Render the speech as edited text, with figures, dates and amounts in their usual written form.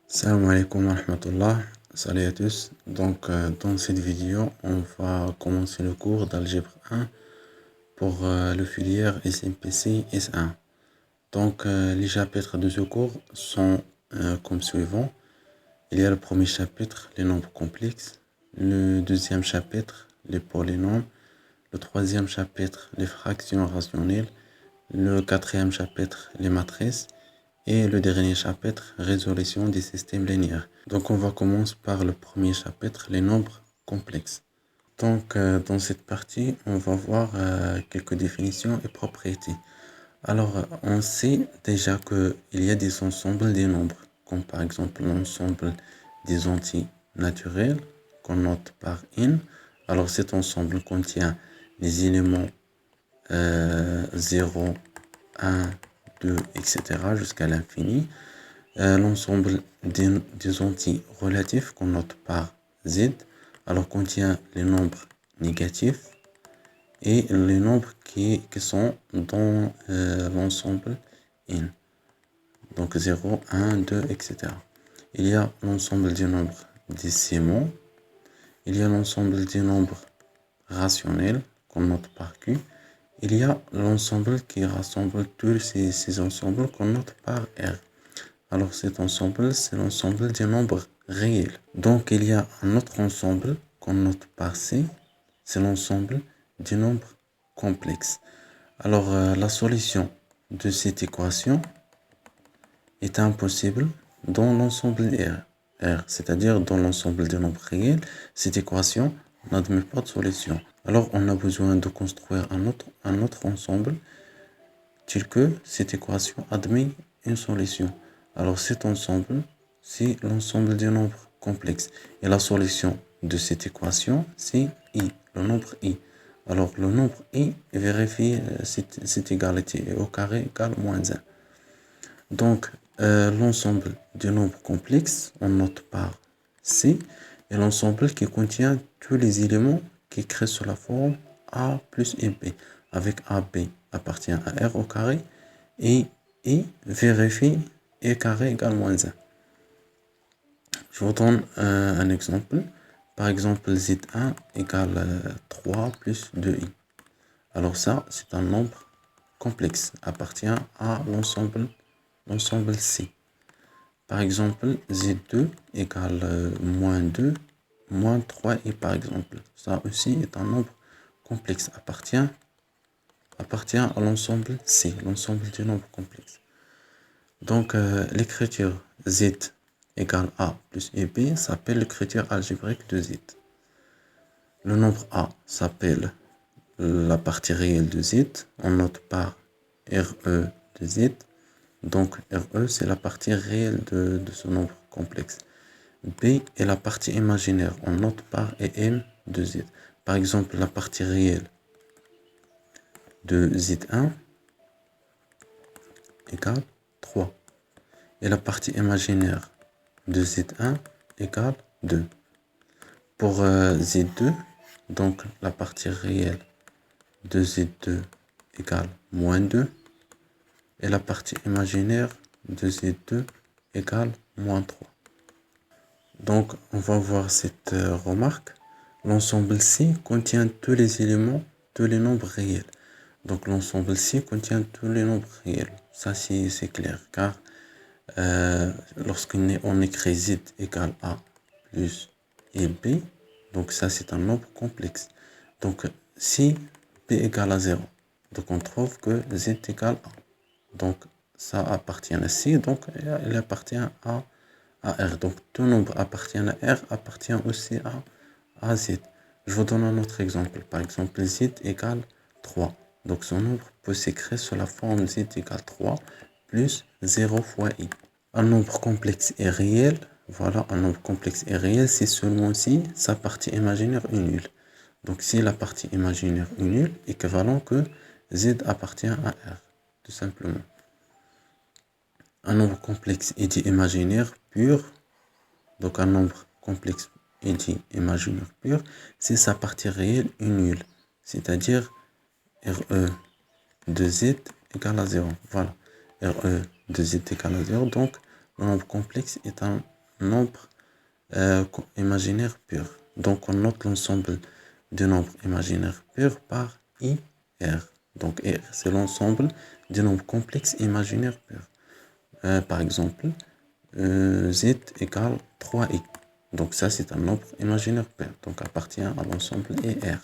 Salam alaikum wa rahmatullah. Salut à tous. Dans cette vidéo, on va commencer le cours d'algèbre 1 pour le filière SMPC S1. Les chapitres de ce cours sont comme suivant. Il y a le premier chapitre, les nombres complexes. Le deuxième chapitre, les polynômes. Le troisième chapitre, les fractions rationnelles. Le quatrième chapitre, les matrices. Et le dernier chapitre, résolution des systèmes linéaires. Donc on va commencer par le premier chapitre, les nombres complexes. Dans cette partie, on va voir quelques définitions et propriétés. On sait déjà qu'il y a des ensembles des nombres, comme par exemple l'ensemble des entiers naturels, qu'on note par n. Alors cet ensemble contient les éléments 0, 1, 2, etc. jusqu'à l'infini. L'ensemble des entiers relatifs qu'on note par z, alors contient les nombres négatifs et les nombres qui sont dans l'ensemble n. Donc 0, 1, 2, etc. Il y a l'ensemble des nombres décimaux. Il y a l'ensemble des nombres rationnels qu'on note par q. Il y a l'ensemble qui rassemble tous ces ensembles qu'on note par R. Alors cet ensemble, c'est l'ensemble des nombres réels. Donc il y a un autre ensemble qu'on note par C, c'est l'ensemble des nombres complexes. La solution de cette équation est impossible dans l'ensemble R, c'est-à-dire dans l'ensemble des nombres réels. Cette équation n'admet pas de solution. Alors on a besoin de construire un autre ensemble tel que cette équation admet une solution. Alors cet ensemble, c'est l'ensemble des nombres complexes. Et la solution de cette équation, c'est i, le nombre i. Alors le nombre i vérifie cette égalité. Au carré égale moins 1. Donc l'ensemble des nombres complexes, on note par C, et l'ensemble qui contient tous les éléments qui créent sur la forme A plus b, avec AB appartient à R au carré, et I vérifie E carré égale moins 1. Je vous donne un exemple. Par exemple, Z1 égale 3 plus 2i. Alors ça, c'est un nombre complexe, appartient à l'ensemble C. Par exemple, Z2 égale moins 2, moins 3i par exemple. Ça aussi est un nombre complexe, appartient à l'ensemble C, l'ensemble des nombres complexes. Donc l'écriture Z égale A plus B s'appelle l'écriture algébrique de Z. Le nombre A s'appelle la partie réelle de Z. On note par RE de Z. Donc RE c'est la partie réelle de ce nombre complexe. B est la partie imaginaire. On note par EM de Z. Par exemple, la partie réelle de Z1 égale 3. Et la partie imaginaire de Z1 égale 2. Pour Z2, donc la partie réelle de Z2 égale moins 2. Et la partie imaginaire de Z2 égale moins 3. Donc on va voir cette remarque. L'ensemble C contient tous les éléments, tous les nombres réels. Donc l'ensemble C contient tous les nombres réels. Ça c'est clair, car lorsqu'on écrit Z égale A plus B, donc ça c'est un nombre complexe. Donc si B égale à 0, donc on trouve que Z égale A. Donc ça appartient à C, donc il appartient à R. Donc tout nombre appartient à R, appartient aussi à Z. Je vous donne un autre exemple. Par exemple, Z égale 3. Donc ce nombre peut s'écrire sous la forme Z égale 3 plus 0 fois i. Un nombre complexe est réel. Voilà, un nombre complexe est réel si seulement si sa partie imaginaire est nulle. Donc si la partie imaginaire est nulle, équivalent que Z appartient à R, tout simplement. Un nombre complexe est dit imaginaire pur. Donc un nombre complexe est dit imaginaire pur si sa partie réelle est nulle. C'est-à-dire RE de Z égale à 0. Voilà. RE de Z égale à 0. Donc le nombre complexe est un nombre imaginaire pur. Donc, on note l'ensemble des nombres imaginaires purs par IR. Donc, R, c'est l'ensemble des nombres complexes imaginaires purs. Par exemple, Z égale 3i. Donc, ça, c'est un nombre imaginaire pur. Donc, appartient à l'ensemble IR.